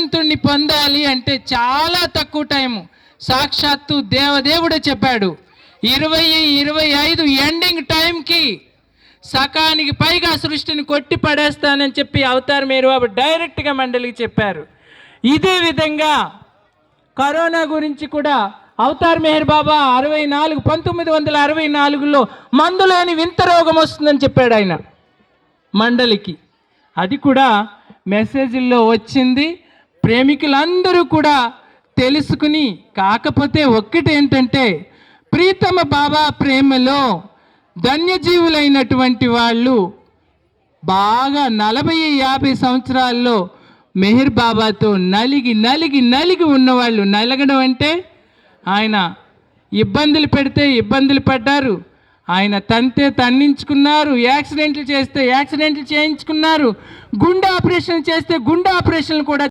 భగవంతుణ్ణి పొందాలి అంటే చాలా తక్కువ టైము. సాక్షాత్తు దేవదేవుడే చెప్పాడు 2025 ఎండింగ్ టైంకి సకానికి పైగా సృష్టిని కొట్టి పడేస్తానని చెప్పి అవతార్ మేరు బాబు డైరెక్ట్గా మండలికి చెప్పారు. ఇదే విధంగా కరోనా గురించి కూడా అవతార్ మెహర్ బాబా 1964లో మందులోని వింత రోగం వస్తుందని చెప్పాడు ఆయన మండలికి. అది కూడా మెసేజ్ల్లో వచ్చింది. ప్రేమికులందరూ కూడా తెలుసుకుని, కాకపోతే ఒక్కటి ఏంటంటే ప్రీతమ బాబా ప్రేమలో ధన్యజీవులైనటువంటి వాళ్ళు బాగా 40-50 సంవత్సరాల్లో మెహర్ బాబాతో నలిగి నలిగి నలిగి ఉన్నవాళ్ళు. నలగడం అంటే ఆయన ఇబ్బందులు పెడితే ఇబ్బందులు పడ్డారు, ఆయన తంతే తన్నించుకున్నారు, యాక్సిడెంట్లు చేస్తే యాక్సిడెంట్లు చేయించుకున్నారు, గుండె ఆపరేషన్ చేస్తే గుండె ఆపరేషన్లు కూడా